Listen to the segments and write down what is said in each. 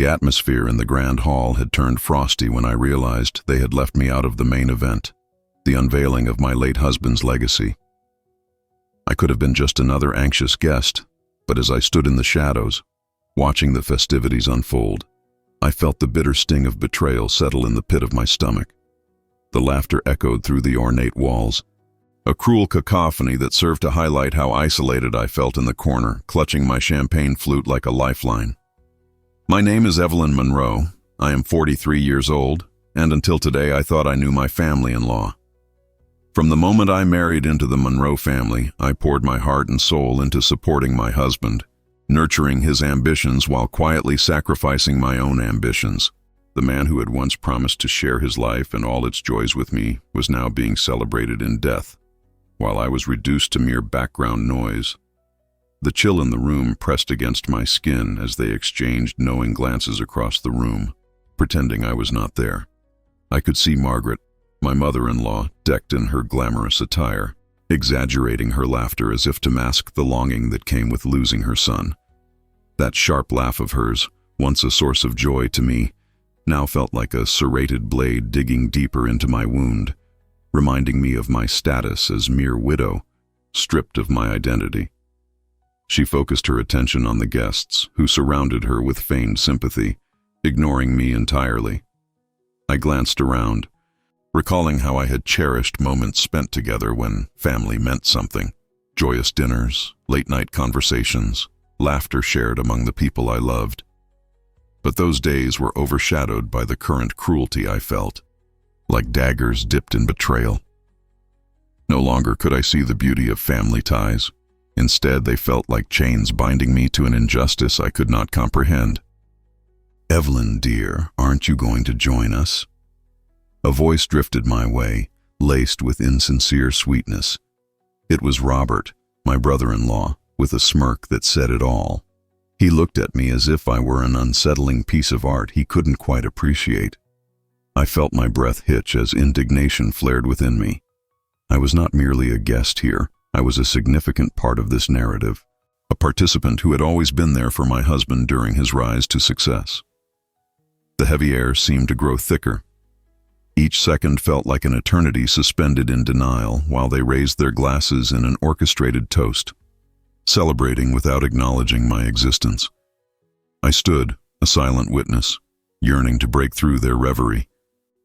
The atmosphere in the grand hall had turned frosty when I realized they had left me out of the main event, the unveiling of my late husband's legacy. I could have been just another anxious guest, but as I stood in the shadows, watching the festivities unfold, I felt the bitter sting of betrayal settle in the pit of my stomach. The laughter echoed through the ornate walls, a cruel cacophony that served to highlight how isolated I felt in the corner, clutching my champagne flute like a lifeline. My name is Evelyn Monroe. I am 43 years old, and until today I thought I knew my family-in-law. From the moment I married into the Monroe family, I poured my heart and soul into supporting my husband, nurturing his ambitions while quietly sacrificing my own ambitions. The man who had once promised to share his life and all its joys with me was now being celebrated in death, while I was reduced to mere background noise. The chill in the room pressed against my skin as they exchanged knowing glances across the room, pretending I was not there. I could see Margaret, my mother-in-law, decked in her glamorous attire, exaggerating her laughter as if to mask the longing that came with losing her son. That sharp laugh of hers, once a source of joy to me, now felt like a serrated blade digging deeper into my wound, reminding me of my status as mere widow, stripped of my identity. She focused her attention on the guests, who surrounded her with feigned sympathy, ignoring me entirely. I glanced around, recalling how I had cherished moments spent together when family meant something. Joyous dinners, late-night conversations, laughter shared among the people I loved. But those days were overshadowed by the current cruelty I felt, like daggers dipped in betrayal. No longer could I see the beauty of family ties. Instead, they felt like chains binding me to an injustice I could not comprehend. "Evelyn, dear, aren't you going to join us?" A voice drifted my way, laced with insincere sweetness. It was Robert, my brother-in-law, with a smirk that said it all. He looked at me as if I were an unsettling piece of art he couldn't quite appreciate. I felt my breath hitch as indignation flared within me. I was not merely a guest here. I was a significant part of this narrative, a participant who had always been there for my husband during his rise to success. The heavy air seemed to grow thicker. Each second felt like an eternity suspended in denial while they raised their glasses in an orchestrated toast, celebrating without acknowledging my existence. I stood, a silent witness, yearning to break through their reverie,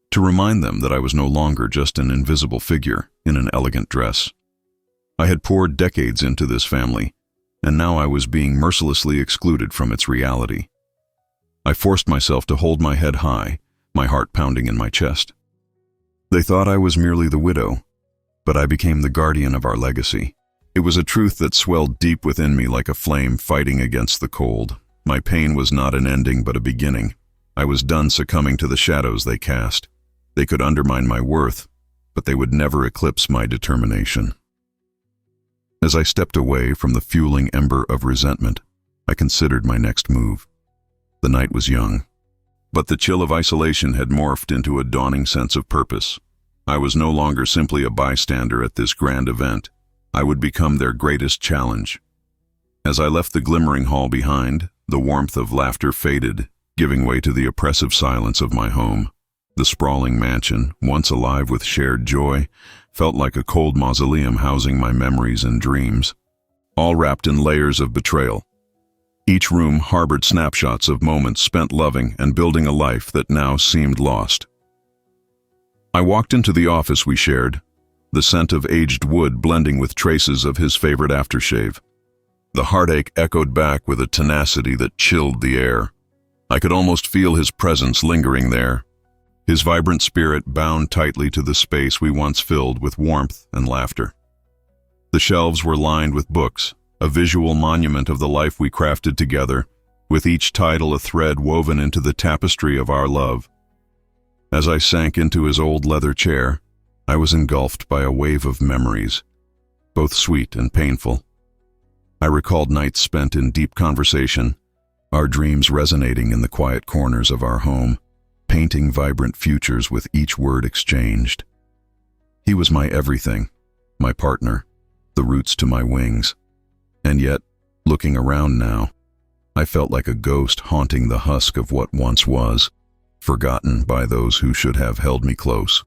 to remind them that I was no longer just an invisible figure in an elegant dress. I had poured decades into this family, and now I was being mercilessly excluded from its reality. I forced myself to hold my head high, my heart pounding in my chest. They thought I was merely the widow, but I became the guardian of our legacy. It was a truth that swelled deep within me like a flame fighting against the cold. My pain was not an ending but a beginning. I was done succumbing to the shadows they cast. They could undermine my worth, but they would never eclipse my determination. As I stepped away from the fueling ember of resentment, I considered my next move. The night was young, but the chill of isolation had morphed into a dawning sense of purpose. I was no longer simply a bystander at this grand event. I would become their greatest challenge. As I left the glimmering hall behind, the warmth of laughter faded, giving way to the oppressive silence of my home. The sprawling mansion, once alive with shared joy, felt like a cold mausoleum housing my memories and dreams, all wrapped in layers of betrayal. Each room harbored snapshots of moments spent loving and building a life that now seemed lost. I walked into the office we shared, the scent of aged wood blending with traces of his favorite aftershave. The heartache echoed back with a tenacity that chilled the air. I could almost feel his presence lingering there, his vibrant spirit bound tightly to the space we once filled with warmth and laughter. The shelves were lined with books, a visual monument of the life we crafted together, with each title a thread woven into the tapestry of our love. As I sank into his old leather chair, I was engulfed by a wave of memories, both sweet and painful. I recalled nights spent in deep conversation, our dreams resonating in the quiet corners of our home, painting vibrant futures with each word exchanged. He was my everything, my partner, the roots to my wings. And yet, looking around now, I felt like a ghost haunting the husk of what once was, forgotten by those who should have held me close.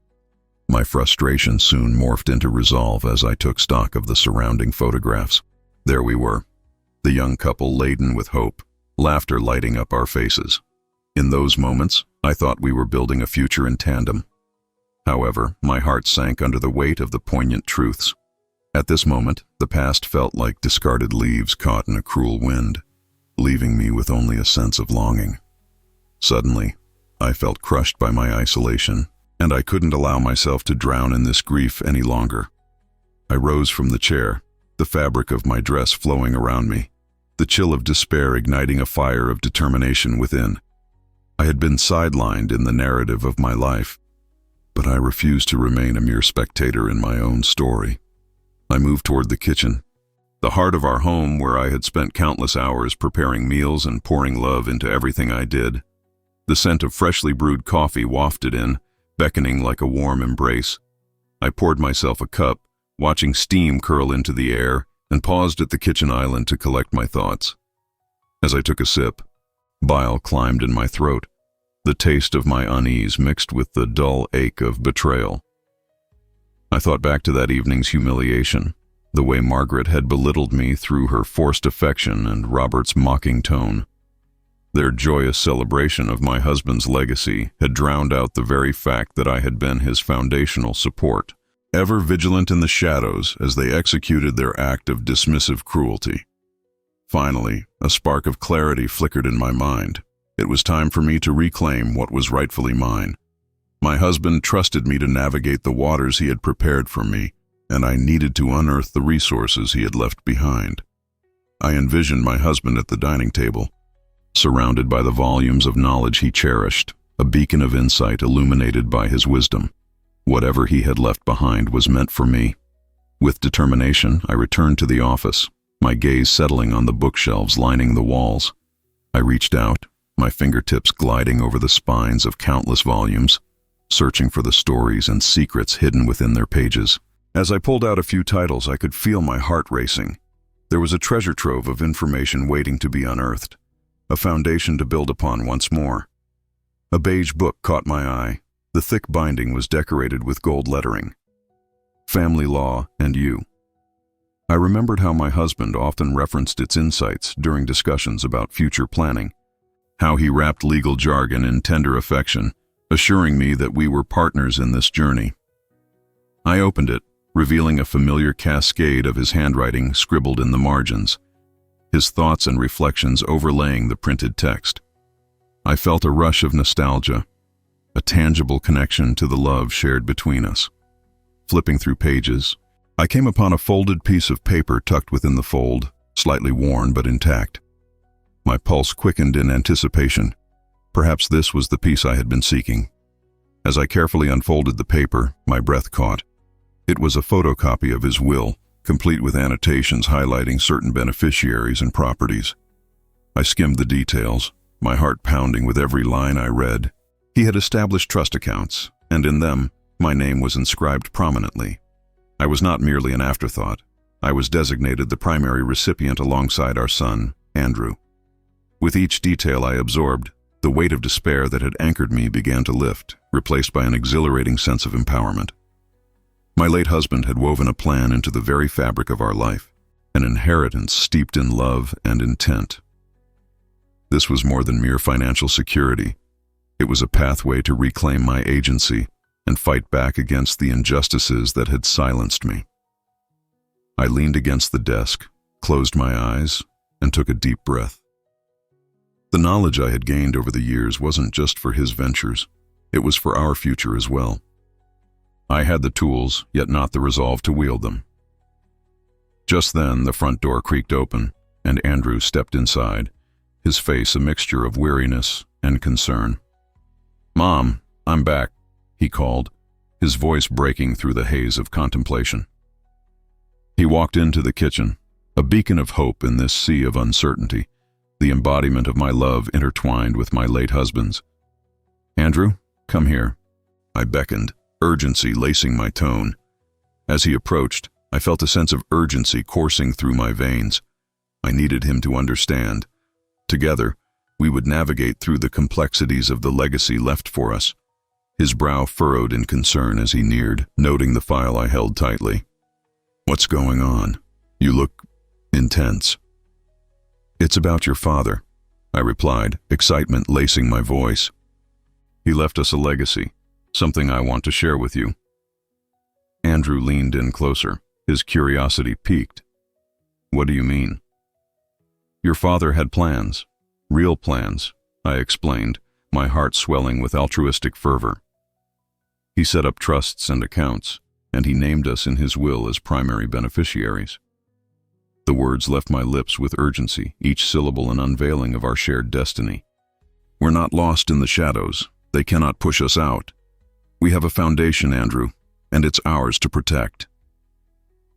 My frustration soon morphed into resolve as I took stock of the surrounding photographs. There we were, the young couple laden with hope, laughter lighting up our faces. In those moments, I thought we were building a future in tandem. However, my heart sank under the weight of the poignant truths. At this moment, the past felt like discarded leaves caught in a cruel wind, leaving me with only a sense of longing. Suddenly, I felt crushed by my isolation, and I couldn't allow myself to drown in this grief any longer. I rose from the chair, the fabric of my dress flowing around me, the chill of despair igniting a fire of determination within. I had been sidelined in the narrative of my life, but I refused to remain a mere spectator in my own story. I moved toward the kitchen, the heart of our home where I had spent countless hours preparing meals and pouring love into everything I did. The scent of freshly brewed coffee wafted in, beckoning like a warm embrace. I poured myself a cup, watching steam curl into the air, and paused at the kitchen island to collect my thoughts. As I took a sip, bile climbed in my throat, the taste of my unease mixed with the dull ache of betrayal. I thought back to that evening's humiliation, the way Margaret had belittled me through her forced affection and Robert's mocking tone. Their joyous celebration of my husband's legacy had drowned out the very fact that I had been his foundational support, ever vigilant in the shadows as they executed their act of dismissive cruelty. Finally, a spark of clarity flickered in my mind. It was time for me to reclaim what was rightfully mine. My husband trusted me to navigate the waters he had prepared for me, and I needed to unearth the resources he had left behind. I envisioned my husband at the dining table, surrounded by the volumes of knowledge he cherished, a beacon of insight illuminated by his wisdom. Whatever he had left behind was meant for me. With determination, I returned to the office, my gaze settling on the bookshelves lining the walls. I reached out, my fingertips gliding over the spines of countless volumes, searching for the stories and secrets hidden within their pages. As I pulled out a few titles, I could feel my heart racing. There was a treasure trove of information waiting to be unearthed, a foundation to build upon once more. A beige book caught my eye. The thick binding was decorated with gold lettering. Family Law and You. I remembered how my husband often referenced its insights during discussions about future planning, how he wrapped legal jargon in tender affection, assuring me that we were partners in this journey. I opened it, revealing a familiar cascade of his handwriting scribbled in the margins, his thoughts and reflections overlaying the printed text. I felt a rush of nostalgia, a tangible connection to the love shared between us. Flipping through pages, I came upon a folded piece of paper tucked within the fold, slightly worn but intact. My pulse quickened in anticipation. Perhaps this was the piece I had been seeking. As I carefully unfolded the paper, my breath caught. It was a photocopy of his will, complete with annotations highlighting certain beneficiaries and properties. I skimmed the details, my heart pounding with every line I read. He had established trust accounts, and in them, my name was inscribed prominently. I was not merely an afterthought. I was designated the primary recipient alongside our son, Andrew. With each detail I absorbed, the weight of despair that had anchored me began to lift, replaced by an exhilarating sense of empowerment. My late husband had woven a plan into the very fabric of our life, an inheritance steeped in love and intent. This was more than mere financial security. It was a pathway to reclaim my agency and fight back against the injustices that had silenced me. I leaned against the desk, closed my eyes, and took a deep breath. The knowledge I had gained over the years wasn't just for his ventures, it was for our future as well. I had the tools, yet not the resolve to wield them. Just then, the front door creaked open, and Andrew stepped inside, his face a mixture of weariness and concern. "Mom, I'm back," he called, his voice breaking through the haze of contemplation. He walked into the kitchen, a beacon of hope in this sea of uncertainty, the embodiment of my love intertwined with my late husband's. "Andrew, come here." I beckoned, urgency lacing my tone. As he approached, I felt a sense of urgency coursing through my veins. I needed him to understand, Together, we would navigate through the complexities of the legacy left for us. His brow furrowed in concern as he neared, noting the file I held tightly. "What's going on? You look intense." "It's about your father," I replied, excitement lacing my voice. "He left us a legacy, something I want to share with you." Andrew leaned in closer, his curiosity piqued. "What do you mean?" "Your father had plans, real plans," I explained, my heart swelling with altruistic fervor. "He set up trusts and accounts, and he named us in his will as primary beneficiaries." The words left my lips with urgency, each syllable an unveiling of our shared destiny. "We're not lost in the shadows. They cannot push us out. We have a foundation, Andrew, and it's ours to protect."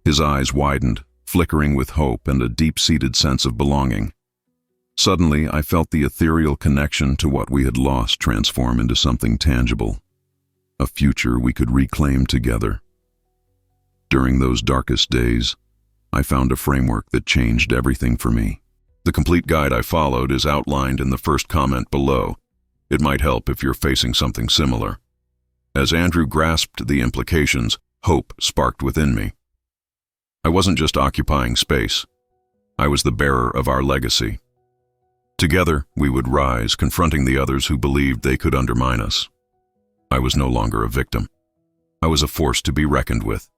His eyes widened, flickering with hope and a deep-seated sense of belonging. Suddenly, I felt the ethereal connection to what we had lost transform into something tangible, a future we could reclaim together. During those darkest days, I found a framework that changed everything for me. The complete guide I followed is outlined in the first comment below. It might help if you're facing something similar. As Andrew grasped the implications, hope sparked within me. I wasn't just occupying space. I was the bearer of our legacy. Together, we would rise, confronting the others who believed they could undermine us. I was no longer a victim. I was a force to be reckoned with.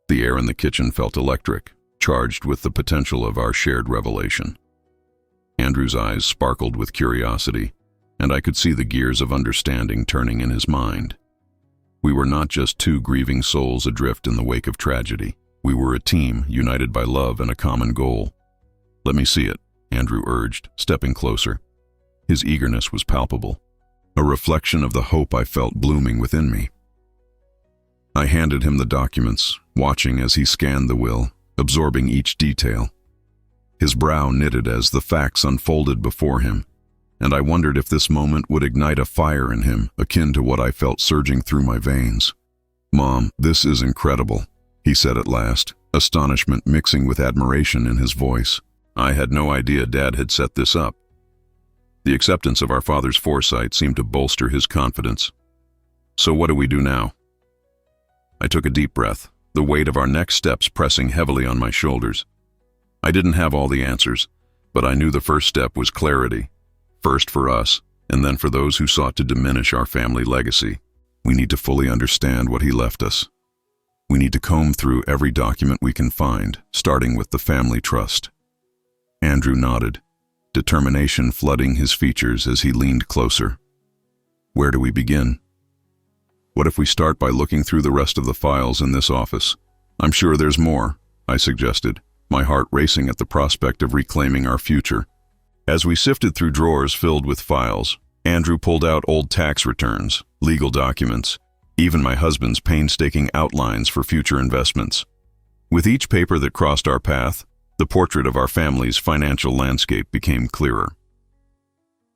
The air in the kitchen felt electric, charged with the potential of our shared revelation. Andrew's eyes sparkled with curiosity, and I could see the gears of understanding turning in his mind. We were not just two grieving souls adrift in the wake of tragedy. We were a team, united by love and a common goal. "Let me see it," Andrew urged, stepping closer. His eagerness was palpable, a reflection of the hope I felt blooming within me. I handed him the documents, watching as he scanned the will, absorbing each detail. His brow knitted as the facts unfolded before him, and I wondered if this moment would ignite a fire in him, akin to what I felt surging through my veins. "Mom, this is incredible," he said at last, astonishment mixing with admiration in his voice. "I had no idea Dad had set this up." The acceptance of our father's foresight seemed to bolster his confidence. "So what do we do now?" I took a deep breath, the weight of our next steps pressing heavily on my shoulders. I didn't have all the answers, but I knew the first step was clarity, first for us, and then for those who sought to diminish our family legacy. We need to fully understand what he left us. We need to comb through every document we can find, starting with the family trust. Andrew nodded, determination flooding his features as he leaned closer. "Where do we begin?" "What if we start by looking through the rest of the files in this office? I'm sure there's more," I suggested, my heart racing at the prospect of reclaiming our future. As we sifted through drawers filled with files, Andrew pulled out old tax returns, legal documents, even my husband's painstaking outlines for future investments. With each paper that crossed our path, the portrait of our family's financial landscape became clearer.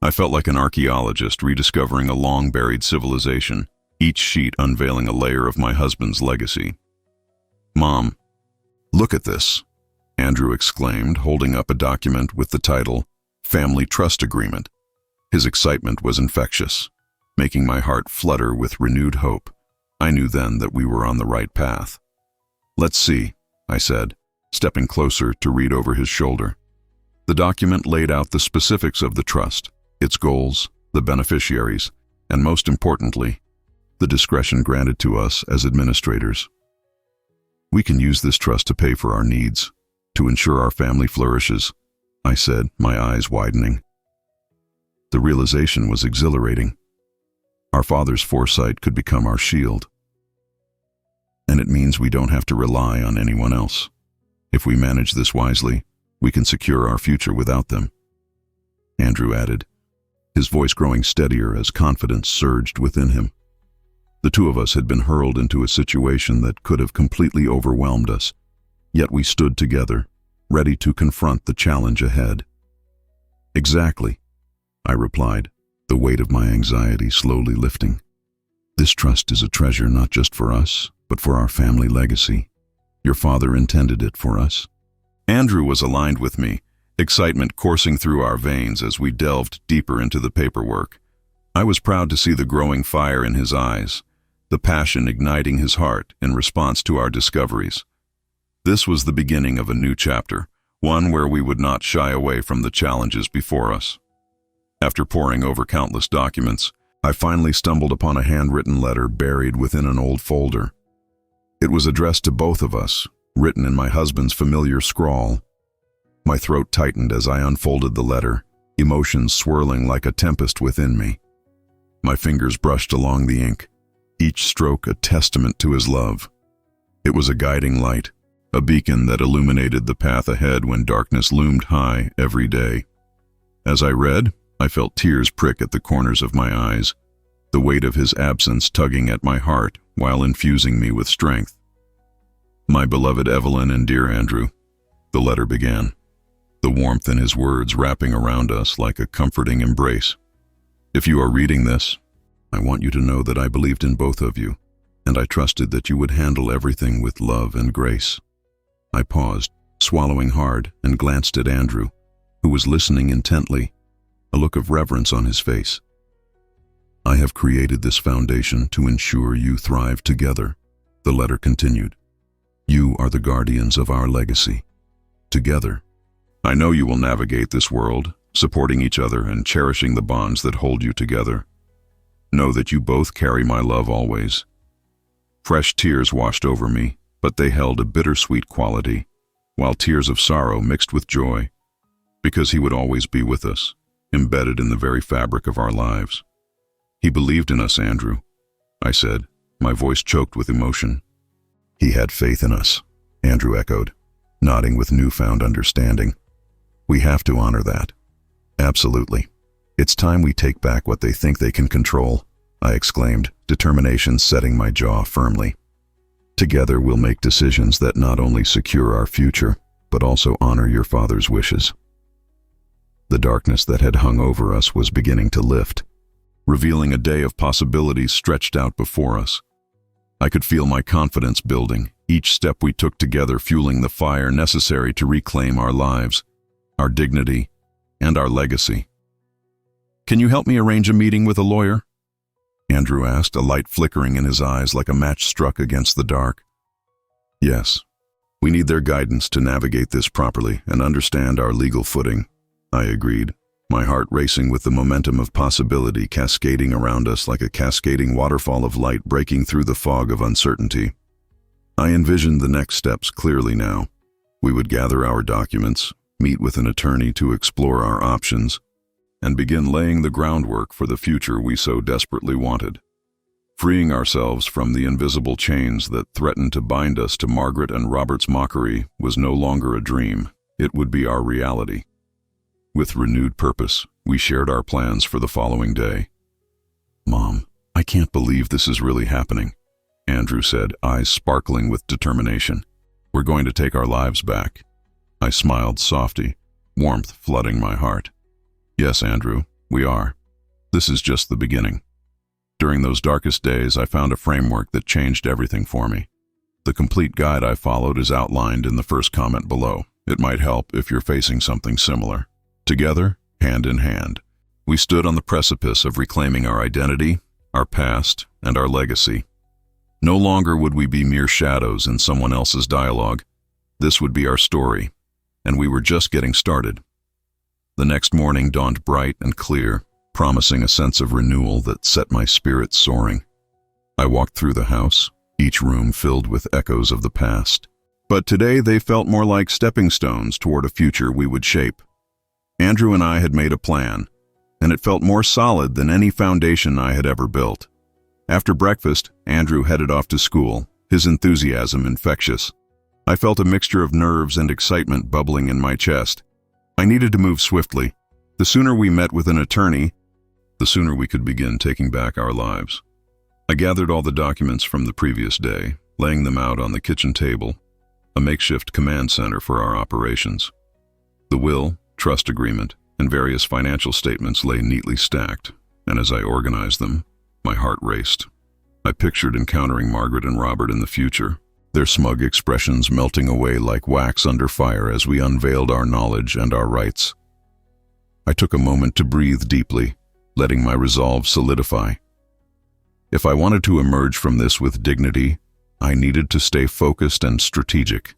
I felt like an archaeologist rediscovering a long-buried civilization, each sheet unveiling a layer of my husband's legacy. "Mom, look at this," Andrew exclaimed, holding up a document with the title, Family Trust Agreement. His excitement was infectious, making my heart flutter with renewed hope. I knew then that we were on the right path. "Let's see," I said, stepping closer to read over his shoulder. The document laid out the specifics of the trust, its goals, the beneficiaries, and most importantly, the discretion granted to us as administrators. "We can use this trust to pay for our needs, to ensure our family flourishes," I said, my eyes widening. The realization was exhilarating. Our father's foresight could become our shield. And it means we don't have to rely on anyone else. If we manage this wisely, we can secure our future without them," Andrew added, his voice growing steadier as confidence surged within him. The two of us had been hurled into a situation that could have completely overwhelmed us, yet we stood together, ready to confront the challenge ahead. "Exactly," I replied, the weight of my anxiety slowly lifting. "This trust is a treasure not just for us, but for our family legacy. Your father intended it for us." Andrew was aligned with me, excitement coursing through our veins as we delved deeper into the paperwork. I was proud to see the growing fire in his eyes, the passion igniting his heart in response to our discoveries. This was the beginning of a new chapter, one where we would not shy away from the challenges before us. After poring over countless documents, I finally stumbled upon a handwritten letter buried within an old folder. It was addressed to both of us, written in my husband's familiar scrawl. My throat tightened as I unfolded the letter, emotions swirling like a tempest within me. My fingers brushed along the ink, each stroke a testament to his love. It was a guiding light, a beacon that illuminated the path ahead when darkness loomed high every day. As I read, I felt tears prick at the corners of my eyes, the weight of his absence tugging at my heart while infusing me with strength. "My beloved Evelyn and dear Andrew," the letter began, the warmth in his words wrapping around us like a comforting embrace. "If you are reading this, I want you to know that I believed in both of you, and I trusted that you would handle everything with love and grace." I paused, swallowing hard, and glanced at Andrew, who was listening intently, a look of reverence on his face. "I have created this foundation to ensure you thrive together," the letter continued. "You are the guardians of our legacy. Together, I know you will navigate this world, supporting each other and cherishing the bonds that hold you together. Know that you both carry my love always." Fresh tears washed over me, but they held a bittersweet quality, while tears of sorrow mixed with joy, because he would always be with us, embedded in the very fabric of our lives. "He believed in us, Andrew," I said, my voice choked with emotion. "He had faith in us," Andrew echoed, nodding with newfound understanding. "We have to honor that." "Absolutely. It's time we take back what they think they can control," I exclaimed, determination setting my jaw firmly. "Together we'll make decisions that not only secure our future, but also honor your father's wishes." The darkness that had hung over us was beginning to lift, revealing a day of possibilities stretched out before us. I could feel my confidence building, each step we took together fueling the fire necessary to reclaim our lives, our dignity, and our legacy. "Can you help me arrange a meeting with a lawyer?" Andrew asked, a light flickering in his eyes like a match struck against the dark. "Yes. We need their guidance to navigate this properly and understand our legal footing," I agreed, my heart racing with the momentum of possibility cascading around us like a cascading waterfall of light breaking through the fog of uncertainty. I envisioned the next steps clearly now. We would gather our documents, meet with an attorney to explore our options, and begin laying the groundwork for the future we so desperately wanted. Freeing ourselves from the invisible chains that threatened to bind us to Margaret and Robert's mockery was no longer a dream, it would be our reality. With renewed purpose, we shared our plans for the following day. "Mom, I can't believe this is really happening," Andrew said, eyes sparkling with determination. "We're going to take our lives back." I smiled softly, warmth flooding my heart. "Yes, Andrew, we are. This is just the beginning." During those darkest days, I found a framework that changed everything for me. The complete guide I followed is outlined in the first comment below. It might help if you're facing something similar. Together, hand in hand, we stood on the precipice of reclaiming our identity, our past, and our legacy. No longer would we be mere shadows in someone else's dialogue. This would be our story, and we were just getting started. The next morning dawned bright and clear, promising a sense of renewal that set my spirits soaring. I walked through the house, each room filled with echoes of the past. But today they felt more like stepping stones toward a future we would shape. Andrew and I had made a plan, and it felt more solid than any foundation I had ever built. After breakfast, Andrew headed off to school, his enthusiasm infectious. I felt a mixture of nerves and excitement bubbling in my chest. I needed to move swiftly. The sooner we met with an attorney, the sooner we could begin taking back our lives. I gathered all the documents from the previous day, laying them out on the kitchen table, a makeshift command center for our operations. The will, trust agreement, and various financial statements lay neatly stacked, and as I organized them, my heart raced. I pictured encountering Margaret and Robert in the future, their smug expressions melting away like wax under fire as we unveiled our knowledge and our rights. I took a moment to breathe deeply, letting my resolve solidify. If I wanted to emerge from this with dignity, I needed to stay focused and strategic,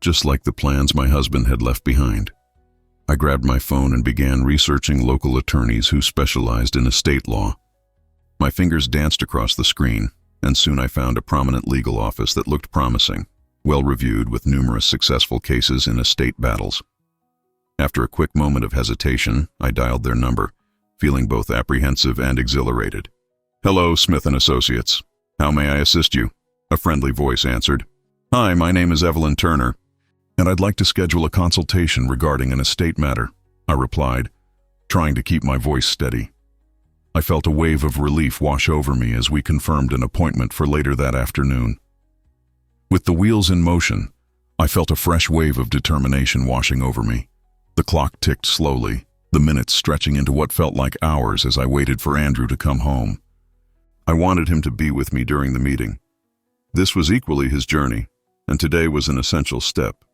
just like the plans my husband had left behind. I grabbed my phone and began researching local attorneys who specialized in estate law. My fingers danced across the screen, and soon I found a prominent legal office that looked promising, well-reviewed with numerous successful cases in estate battles. After a quick moment of hesitation, I dialed their number, feeling both apprehensive and exhilarated. "Hello, Smith & Associates. How may I assist you?" A friendly voice answered. "Hi, my name is Evelyn Turner, and I'd like to schedule a consultation regarding an estate matter," I replied, trying to keep my voice steady. I felt a wave of relief wash over me as we confirmed an appointment for later that afternoon. With the wheels in motion, I felt a fresh wave of determination washing over me. The clock ticked slowly, the minutes stretching into what felt like hours as I waited for Andrew to come home. I wanted him to be with me during the meeting. This was equally his journey, and today was an essential step.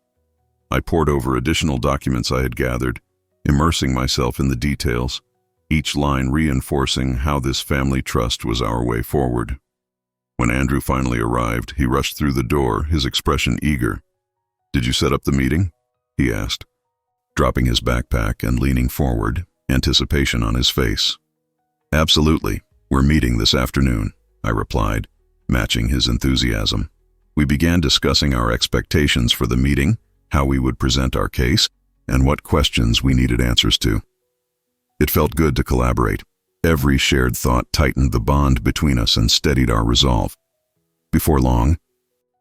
I pored over additional documents I had gathered, immersing myself in the details, each line reinforcing how this family trust was our way forward. When Andrew finally arrived, he rushed through the door, his expression eager. "Did you set up the meeting?" he asked, dropping his backpack and leaning forward, anticipation on his face. "Absolutely. We're meeting this afternoon," I replied, matching his enthusiasm. We began discussing our expectations for the meeting, how we would present our case, and what questions we needed answers to. It felt good to collaborate. Every shared thought tightened the bond between us and steadied our resolve. Before long,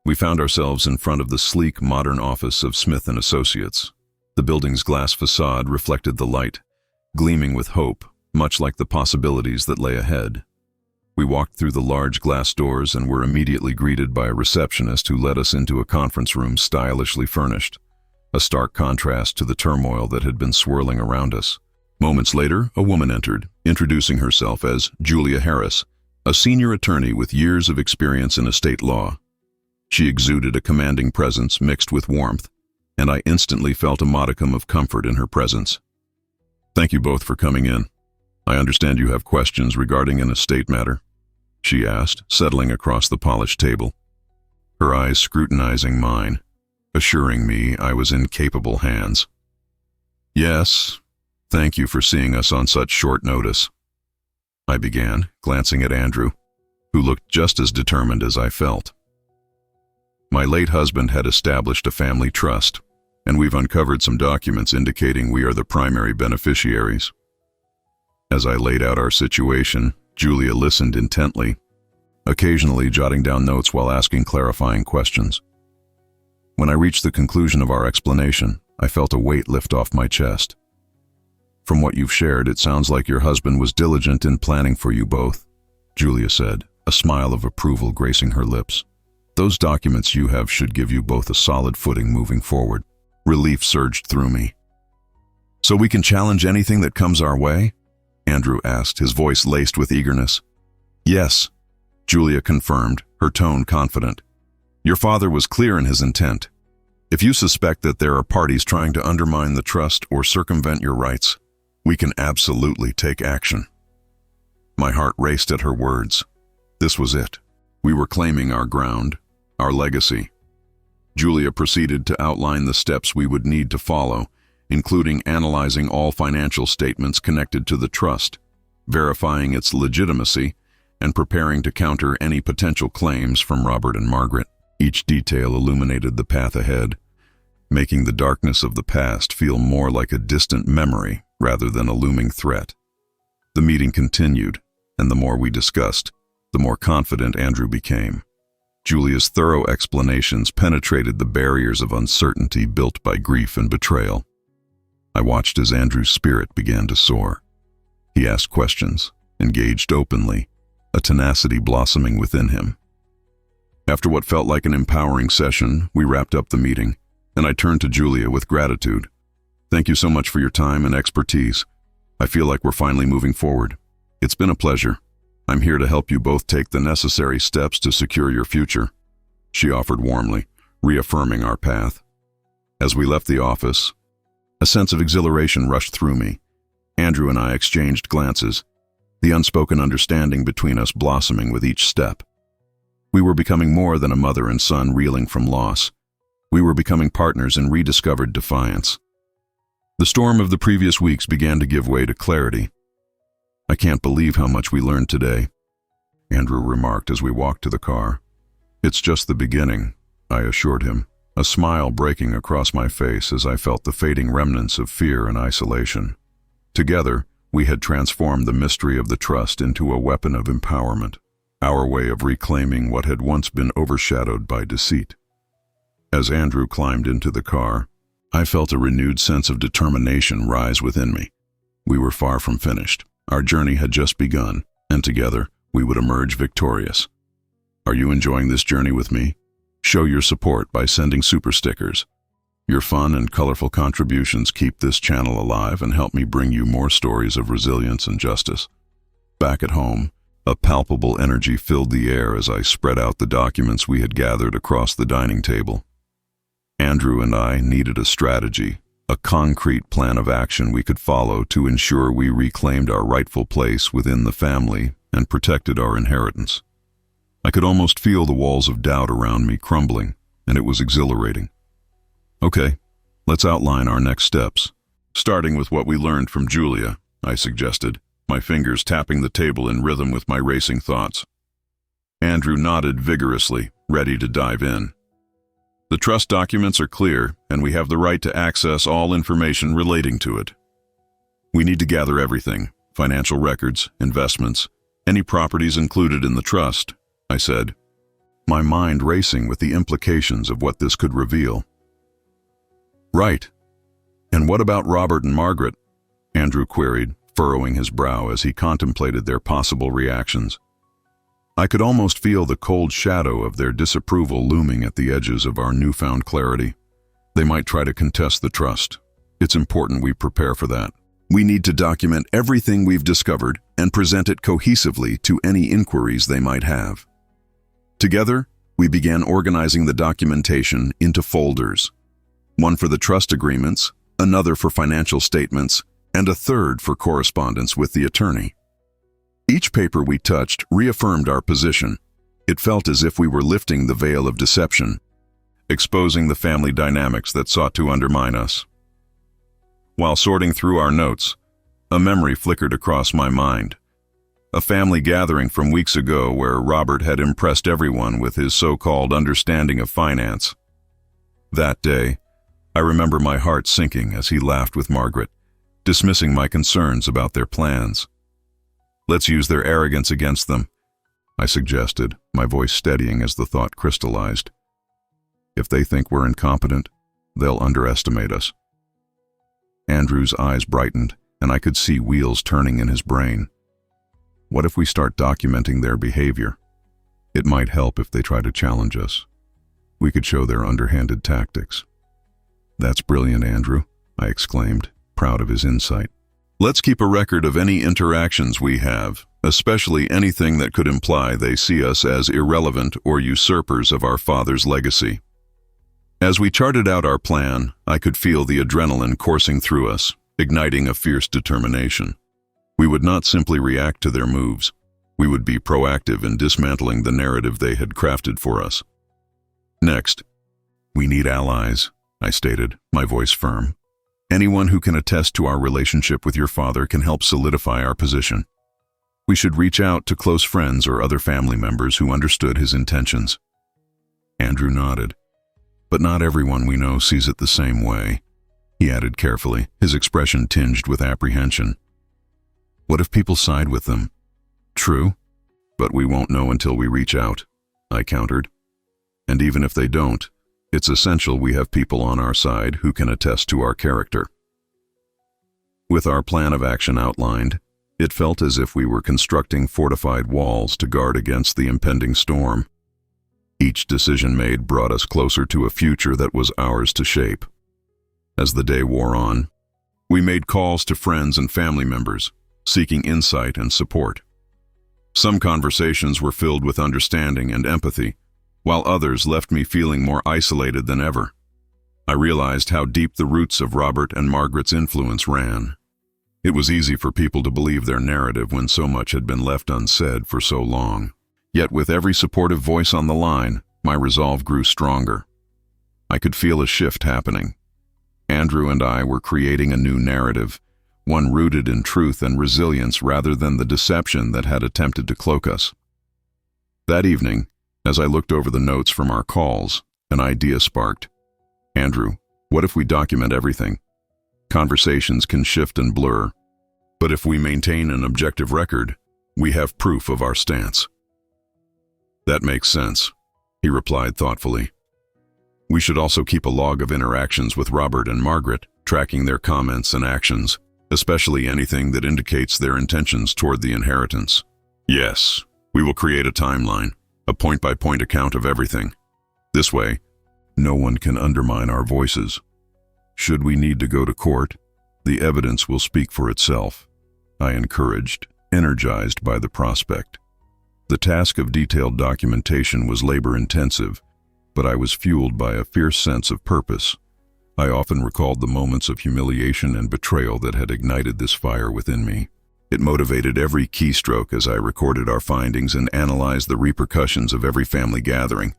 we found ourselves in front of the sleek, modern office of Smith & Associates. The building's glass facade reflected the light, gleaming with hope, much like the possibilities that lay ahead. We walked through the large glass doors and were immediately greeted by a receptionist who led us into a conference room stylishly furnished, a stark contrast to the turmoil that had been swirling around us. Moments later, a woman entered, introducing herself as Julia Harris, a senior attorney with years of experience in estate law. She exuded a commanding presence mixed with warmth, and I instantly felt a modicum of comfort in her presence. "Thank you both for coming in. I understand you have questions regarding an estate matter," she asked, settling across the polished table, her eyes scrutinizing mine, assuring me I was in capable hands. "Yes, thank you for seeing us on such short notice," I began, glancing at Andrew, who looked just as determined as I felt. "My late husband had established a family trust, and we've uncovered some documents indicating we are the primary beneficiaries." As I laid out our situation, Julia listened intently, occasionally jotting down notes while asking clarifying questions. When I reached the conclusion of our explanation, I felt a weight lift off my chest. "From what you've shared, it sounds like your husband was diligent in planning for you both," Julia said, a smile of approval gracing her lips. "Those documents you have should give you both a solid footing moving forward." Relief surged through me. "So we can challenge anything that comes our way?" Andrew asked, his voice laced with eagerness. "Yes," Julia confirmed, her tone confident. "Your father was clear in his intent. If you suspect that there are parties trying to undermine the trust or circumvent your rights, we can absolutely take action." My heart raced at her words. This was it. We were claiming our ground, our legacy. Julia proceeded to outline the steps we would need to follow, including analyzing all financial statements connected to the trust, verifying its legitimacy, and preparing to counter any potential claims from Robert and Margaret. Each detail illuminated the path ahead, making the darkness of the past feel more like a distant memory rather than a looming threat. The meeting continued, and the more we discussed, the more confident Andrew became. Julia's thorough explanations penetrated the barriers of uncertainty built by grief and betrayal. I watched as Andrew's spirit began to soar. He asked questions, engaged openly, a tenacity blossoming within him. After what felt like an empowering session, we wrapped up the meeting, and I turned to Julia with gratitude. "Thank you so much for your time and expertise. I feel like we're finally moving forward. It's been a pleasure. I'm here to help you both take the necessary steps to secure your future." she offered warmly, reaffirming our path. As we left the office, a sense of exhilaration rushed through me. Andrew and I exchanged glances, the unspoken understanding between us blossoming with each step. We were becoming more than a mother and son reeling from loss. We were becoming partners in rediscovered defiance. The storm of the previous weeks began to give way to clarity. "I can't believe how much we learned today," Andrew remarked as we walked to the car. "It's just the beginning," I assured him, a smile breaking across my face as I felt the fading remnants of fear and isolation. Together, we had transformed the mystery of the trust into a weapon of empowerment, our way of reclaiming what had once been overshadowed by deceit. As Andrew climbed into the car, I felt a renewed sense of determination rise within me. We were far from finished. Our journey had just begun, and together, we would emerge victorious. Are you enjoying this journey with me? Show your support by sending super stickers. Your fun and colorful contributions keep this channel alive and help me bring you more stories of resilience and justice. Back at home, a palpable energy filled the air as I spread out the documents we had gathered across the dining table. Andrew and I needed a strategy, a concrete plan of action we could follow to ensure we reclaimed our rightful place within the family and protected our inheritance. I could almost feel the walls of doubt around me crumbling, and it was exhilarating. "Okay, let's outline our next steps. Starting with what we learned from Julia," I suggested, my fingers tapping the table in rhythm with my racing thoughts. Andrew nodded vigorously, ready to dive in. "The trust documents are clear, and we have the right to access all information relating to it. We need to gather everything, financial records, investments, any properties included in the trust," I said, my mind racing with the implications of what this could reveal. "Right. And what about Robert and Margaret?" Andrew queried, furrowing his brow as he contemplated their possible reactions. I could almost feel the cold shadow of their disapproval looming at the edges of our newfound clarity. They might try to contest the trust. It's important we prepare for that. We need to document everything we've discovered and present it cohesively to any inquiries they might have. Together, we began organizing the documentation into folders. One for the trust agreements, another for financial statements, and a third for correspondence with the attorney. Each paper we touched reaffirmed our position. It felt as if we were lifting the veil of deception, exposing the family dynamics that sought to undermine us. While sorting through our notes, a memory flickered across my mind. A family gathering from weeks ago where Robert had impressed everyone with his so-called understanding of finance. That day, I remember my heart sinking as he laughed with Margaret, dismissing my concerns about their plans. "Let's use their arrogance against them," I suggested, my voice steadying as the thought crystallized. "If they think we're incompetent, they'll underestimate us." Andrew's eyes brightened, and I could see wheels turning in his brain. What if we start documenting their behavior? It might help if they try to challenge us. We could show their underhanded tactics. "That's brilliant, Andrew," I exclaimed, proud of his insight. "Let's keep a record of any interactions we have, especially anything that could imply they see us as irrelevant or usurpers of our father's legacy." As we charted out our plan, I could feel the adrenaline coursing through us, igniting a fierce determination. We would not simply react to their moves. We would be proactive in dismantling the narrative they had crafted for us. "Next, we need allies," I stated, my voice firm. "Anyone who can attest to our relationship with your father can help solidify our position. We should reach out to close friends or other family members who understood his intentions." Andrew nodded. "But not everyone we know sees it the same way," he added carefully, his expression tinged with apprehension. "What if people side with them?" "True, but we won't know until we reach out," I countered. "And even if they don't, it's essential we have people on our side who can attest to our character." With our plan of action outlined, it felt as if we were constructing fortified walls to guard against the impending storm. Each decision made brought us closer to a future that was ours to shape. As the day wore on, we made calls to friends and family members, seeking insight and support. Some conversations were filled with understanding and empathy, while others left me feeling more isolated than ever. I realized how deep the roots of Robert and Margaret's influence ran. It was easy for people to believe their narrative when so much had been left unsaid for so long. Yet with every supportive voice on the line, my resolve grew stronger. I could feel a shift happening. Andrew and I were creating a new narrative, one rooted in truth and resilience rather than the deception that had attempted to cloak us. That evening, as I looked over the notes from our calls, an idea sparked. Andrew, what if we document everything? Conversations can shift and blur, but if we maintain an objective record, we have proof of our stance. That makes sense, he replied thoughtfully. We should also keep a log of interactions with Robert and Margaret, tracking their comments and actions, especially anything that indicates their intentions toward the inheritance. Yes, we will create a timeline, a point-by-point account of everything. This way, no one can undermine our voices. Should we need to go to court, the evidence will speak for itself, I encouraged, energized by the prospect. The task of detailed documentation was labor-intensive, but I was fueled by a fierce sense of purpose. I often recalled the moments of humiliation and betrayal that had ignited this fire within me. It motivated every keystroke as I recorded our findings and analyzed the repercussions of every family gathering.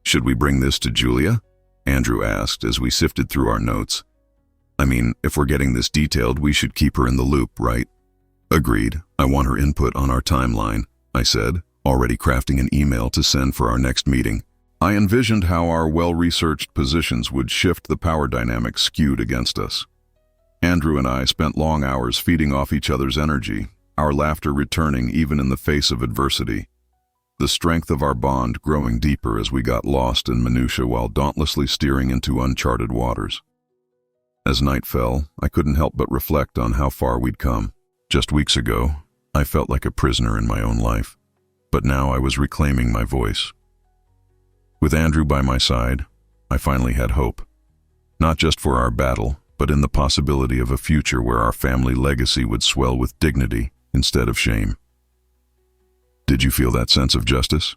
Should we bring this to Julia? Andrew asked as we sifted through our notes. I mean, if we're getting this detailed, we should keep her in the loop, right? Agreed. I want her input on our timeline, I said, already crafting an email to send for our next meeting. I envisioned how our well-researched positions would shift the power dynamics skewed against us. Andrew and I spent long hours feeding off each other's energy, our laughter returning even in the face of adversity. The strength of our bond growing deeper as we got lost in minutiae while dauntlessly steering into uncharted waters. As night fell, I couldn't help but reflect on how far we'd come. Just weeks ago, I felt like a prisoner in my own life, but now I was reclaiming my voice. With Andrew by my side, I finally had hope. Not just for our battle, but in the possibility of a future where our family legacy would swell with dignity instead of shame. Did you feel that sense of justice?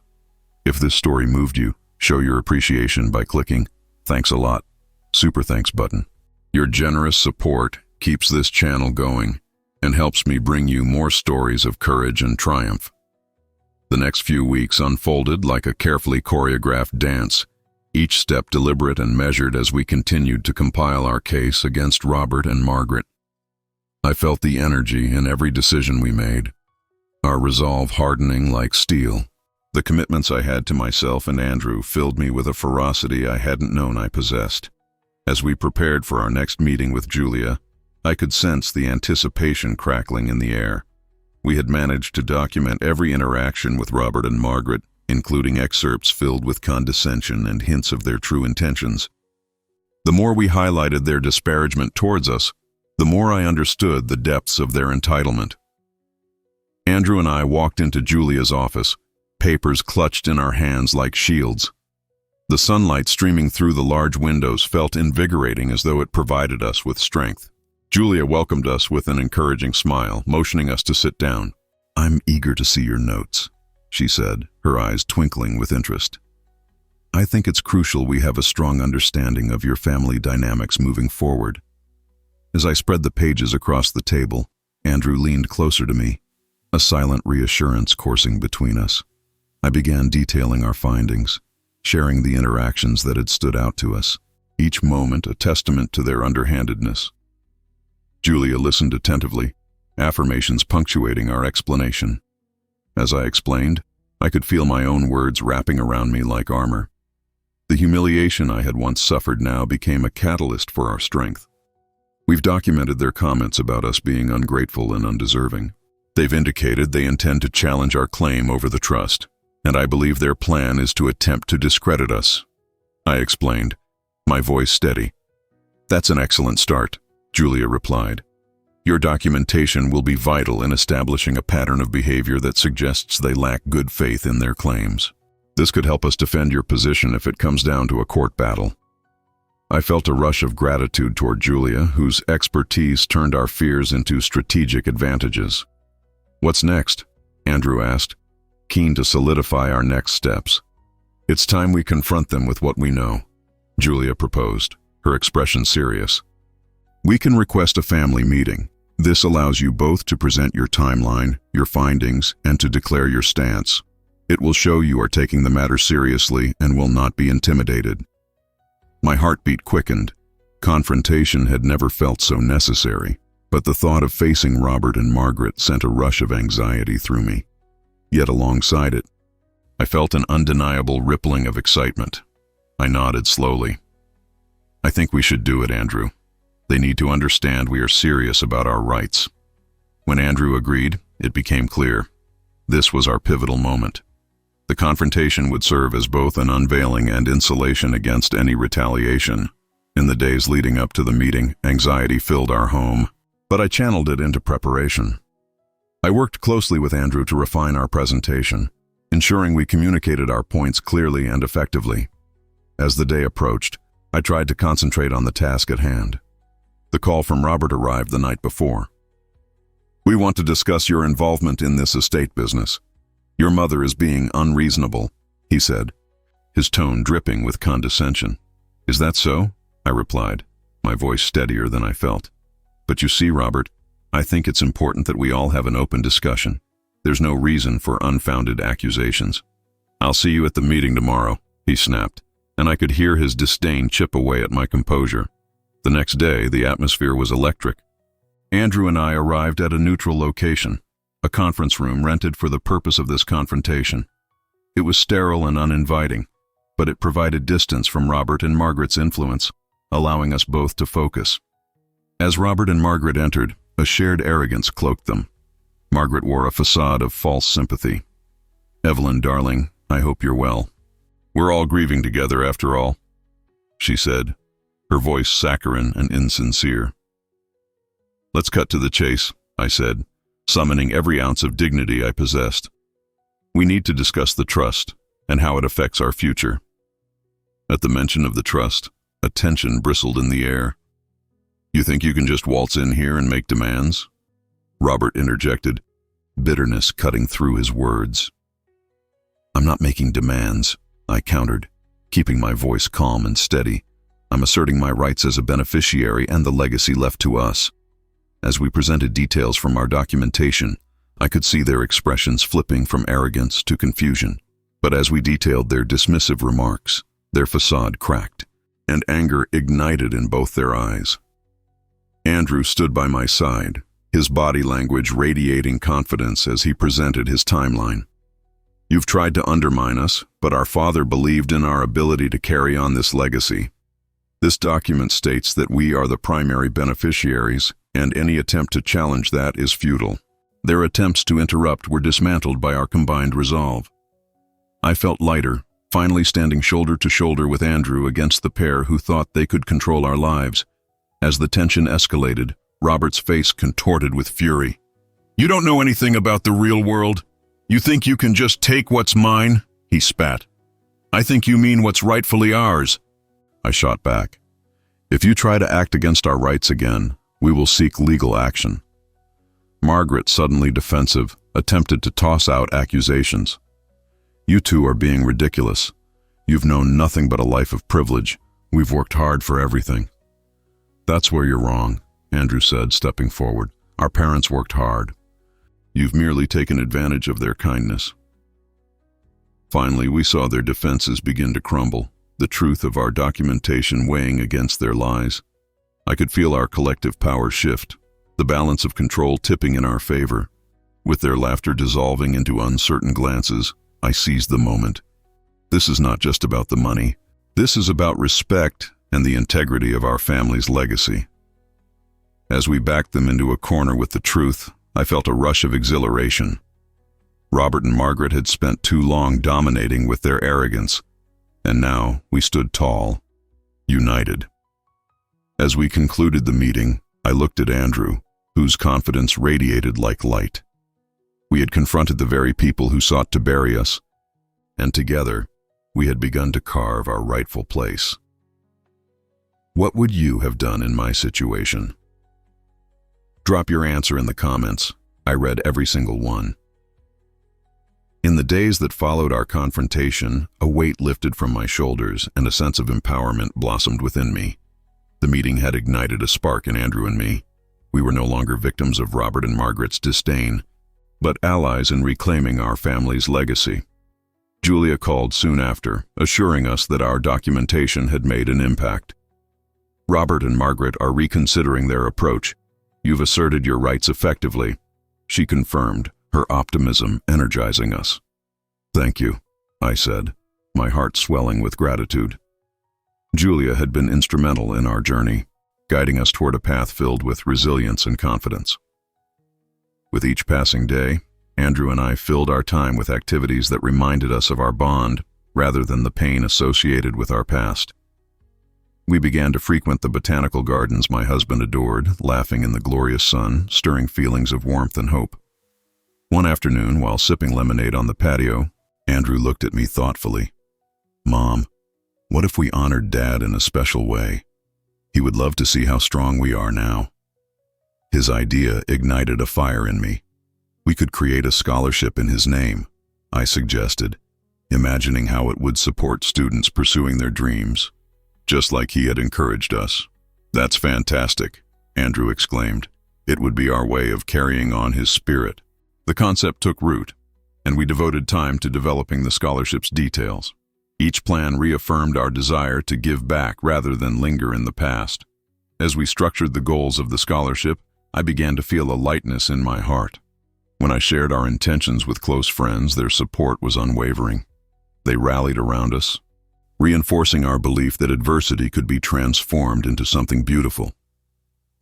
If this story moved you, show your appreciation by clicking "Thanks a lot" super thanks button. Your generous support keeps this channel going and helps me bring you more stories of courage and triumph. The next few weeks unfolded like a carefully choreographed dance, each step deliberate and measured as we continued to compile our case against Robert and Margaret. I felt the energy in every decision we made, our resolve hardening like steel. The commitments I had to myself and Andrew filled me with a ferocity I hadn't known I possessed. As we prepared for our next meeting with Julia, I could sense the anticipation crackling in the air. We had managed to document every interaction with Robert and Margaret, including excerpts filled with condescension and hints of their true intentions. The more we highlighted their disparagement towards us, the more I understood the depths of their entitlement. Andrew and I walked into Julia's office, papers clutched in our hands like shields. The sunlight streaming through the large windows felt invigorating as though it provided us with strength. Julia welcomed us with an encouraging smile, motioning us to sit down. "I'm eager to see your notes," she said, her eyes twinkling with interest. "I think it's crucial we have a strong understanding of your family dynamics moving forward." As I spread the pages across the table, Andrew leaned closer to me, a silent reassurance coursing between us. I began detailing our findings, sharing the interactions that had stood out to us, each moment a testament to their underhandedness. Julia listened attentively, affirmations punctuating our explanation. As I explained, I could feel my own words wrapping around me like armor. The humiliation I had once suffered now became a catalyst for our strength. We've documented their comments about us being ungrateful and undeserving. They've indicated they intend to challenge our claim over the trust, and I believe their plan is to attempt to discredit us. I explained, my voice steady. "That's an excellent start," Julia replied. "Your documentation will be vital in establishing a pattern of behavior that suggests they lack good faith in their claims. This could help us defend your position if it comes down to a court battle." I felt a rush of gratitude toward Julia, whose expertise turned our fears into strategic advantages. "What's next?" Andrew asked, keen to solidify our next steps. It's time we confront them with what we know, Julia proposed, her expression serious. We can request a family meeting. This allows you both to present your timeline, your findings, and to declare your stance. It will show you are taking the matter seriously and will not be intimidated. My heartbeat quickened. Confrontation had never felt so necessary, but the thought of facing Robert and Margaret sent a rush of anxiety through me. Yet alongside it, I felt an undeniable rippling of excitement. I nodded slowly. I think we should do it, Andrew. They need to understand we are serious about our rights. When Andrew agreed, it became clear. This was our pivotal moment. The confrontation would serve as both an unveiling and insulation against any retaliation. In the days leading up to the meeting, anxiety filled our home, but I channeled it into preparation. I worked closely with Andrew to refine our presentation, ensuring we communicated our points clearly and effectively. As the day approached, I tried to concentrate on the task at hand. The call from Robert arrived the night before. We want to discuss your involvement in this estate business. Your mother is being unreasonable, he said, his tone dripping with condescension. Is that so? I replied, my voice steadier than I felt. But you see, Robert, I think it's important that we all have an open discussion. There's no reason for unfounded accusations. I'll see you at the meeting tomorrow, he snapped, and I could hear his disdain chip away at my composure. The next day, the atmosphere was electric. Andrew and I arrived at a neutral location, a conference room rented for the purpose of this confrontation. It was sterile and uninviting, but it provided distance from Robert and Margaret's influence, allowing us both to focus. As Robert and Margaret entered, a shared arrogance cloaked them. Margaret wore a facade of false sympathy. Evelyn, darling, I hope you're well. We're all grieving together after all, she said, her voice saccharine and insincere. Let's cut to the chase, I said, summoning every ounce of dignity I possessed. We need to discuss the trust and how it affects our future. At the mention of the trust, a tension bristled in the air. You think you can just waltz in here and make demands? Robert interjected, bitterness cutting through his words. I'm not making demands, I countered, keeping my voice calm and steady. I'm asserting my rights as a beneficiary and the legacy left to us. As we presented details from our documentation, I could see their expressions flipping from arrogance to confusion. But as we detailed their dismissive remarks, their facade cracked, and anger ignited in both their eyes. Andrew stood by my side, his body language radiating confidence as he presented his timeline. You've tried to undermine us, but our father believed in our ability to carry on this legacy. This document states that we are the primary beneficiaries, and any attempt to challenge that is futile. Their attempts to interrupt were dismantled by our combined resolve. I felt lighter, finally standing shoulder to shoulder with Andrew against the pair who thought they could control our lives. As the tension escalated, Robert's face contorted with fury. You don't know anything about the real world. You think you can just take what's mine? He spat. I think you mean what's rightfully ours. I shot back. If you try to act against our rights again, we will seek legal action. Margaret, suddenly defensive, attempted to toss out accusations. You two are being ridiculous. You've known nothing but a life of privilege. We've worked hard for everything. That's where you're wrong, Andrew said, stepping forward. Our parents worked hard. You've merely taken advantage of their kindness. Finally, we saw their defenses begin to crumble, the truth of our documentation weighing against their lies. I could feel our collective power shift, the balance of control tipping in our favor. With their laughter dissolving into uncertain glances, I seized the moment. This is not just about the money. This is about respect and the integrity of our family's legacy. As we backed them into a corner with the truth, I felt a rush of exhilaration. Robert and Margaret had spent too long dominating with their arrogance, and now we stood tall, united. As we concluded the meeting, I looked at Andrew, whose confidence radiated like light. We had confronted the very people who sought to bury us, and together, we had begun to carve our rightful place. What would you have done in my situation? Drop your answer in the comments. I read every single one. In In the days that followed our confrontation, a weight lifted from my shoulders and a sense of empowerment blossomed within me. The meeting had ignited a spark in Andrew and me. We were no longer victims of Robert and Margaret's disdain, but allies in reclaiming our family's legacy. Julia called soon after, assuring us that our documentation had made an impact. Robert and Margaret are reconsidering their approach. You've asserted your rights effectively, she confirmed, her optimism energizing us. Thank you, I said, my heart swelling with gratitude. Julia had been instrumental in our journey, guiding us toward a path filled with resilience and confidence. With each passing day, Andrew and I filled our time with activities that reminded us of our bond rather than the pain associated with our past. We began to frequent the botanical gardens my husband adored, laughing in the glorious sun, stirring feelings of warmth and hope. One afternoon, while sipping lemonade on the patio, Andrew looked at me thoughtfully. Mom, what if we honored Dad in a special way? He would love to see how strong we are now. His idea ignited a fire in me. We could create a scholarship in his name, I suggested, imagining how it would support students pursuing their dreams, just like he had encouraged us. That's fantastic, Andrew exclaimed. It would be our way of carrying on his spirit. The concept took root, and we devoted time to developing the scholarship's details. Each plan reaffirmed our desire to give back rather than linger in the past. As we structured the goals of the scholarship, I began to feel a lightness in my heart. When I shared our intentions with close friends, their support was unwavering. They rallied around us, reinforcing our belief that adversity could be transformed into something beautiful.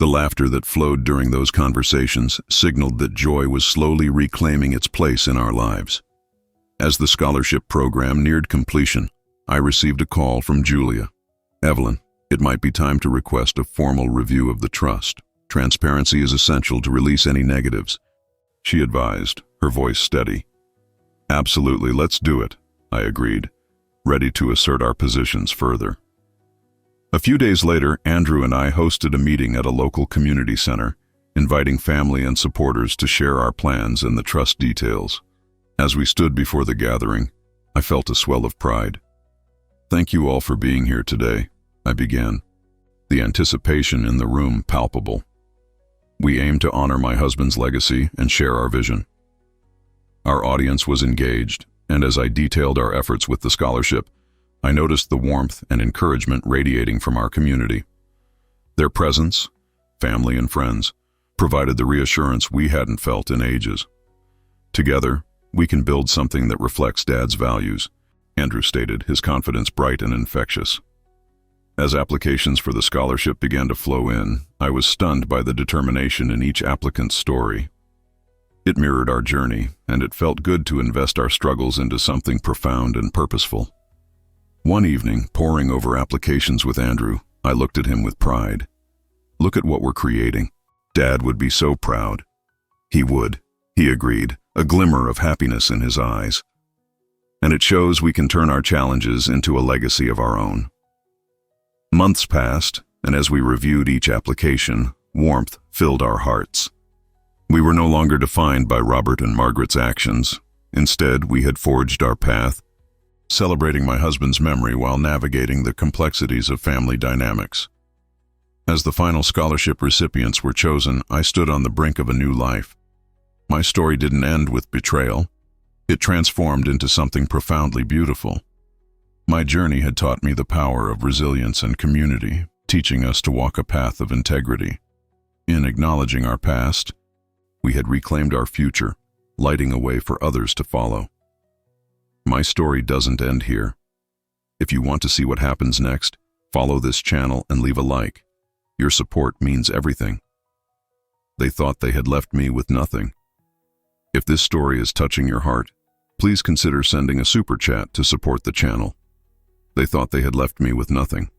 The laughter that flowed during those conversations signaled that joy was slowly reclaiming its place in our lives. As the scholarship program neared completion, I received a call from Julia. Evelyn, it might be time to request a formal review of the trust. Transparency is essential to release any negatives, she advised, her voice steady. Absolutely, let's do it, I agreed, ready to assert our positions further. A few days later, Andrew and I hosted a meeting at a local community center, inviting family and supporters to share our plans and the trust details. As we stood before the gathering, I felt a swell of pride. Thank you all for being here today, I began, the anticipation in the room palpable. We aim to honor my husband's legacy and share our vision. Our audience was engaged, and as I detailed our efforts with the scholarship, I noticed the warmth and encouragement radiating from our community. Their presence, family and friends, provided the reassurance we hadn't felt in ages. Together, we can build something that reflects Dad's values, Andrew stated, his confidence bright and infectious. As applications for the scholarship began to flow in, I was stunned by the determination in each applicant's story. It mirrored our journey, and it felt good to invest our struggles into something profound and purposeful. One evening, poring over applications with Andrew, I looked at him with pride. Look at what we're creating. Dad would be so proud. He would, he agreed, a glimmer of happiness in his eyes. And it shows we can turn our challenges into a legacy of our own. Months passed, and as we reviewed each application, warmth filled our hearts. We were no longer defined by Robert and Margaret's actions. Instead, we had forged our path, celebrating my husband's memory while navigating the complexities of family dynamics. As the final scholarship recipients were chosen, I stood on the brink of a new life. My story didn't end with betrayal. It transformed into something profoundly beautiful. My journey had taught me the power of resilience and community, teaching us to walk a path of integrity. In acknowledging our past, we had reclaimed our future, lighting a way for others to follow. My story doesn't end here. If you want to see what happens next, follow this channel and leave a like. Your support means everything. They thought they had left me with nothing. If this story is touching your heart, please consider sending a super chat to support the channel. They thought they had left me with nothing.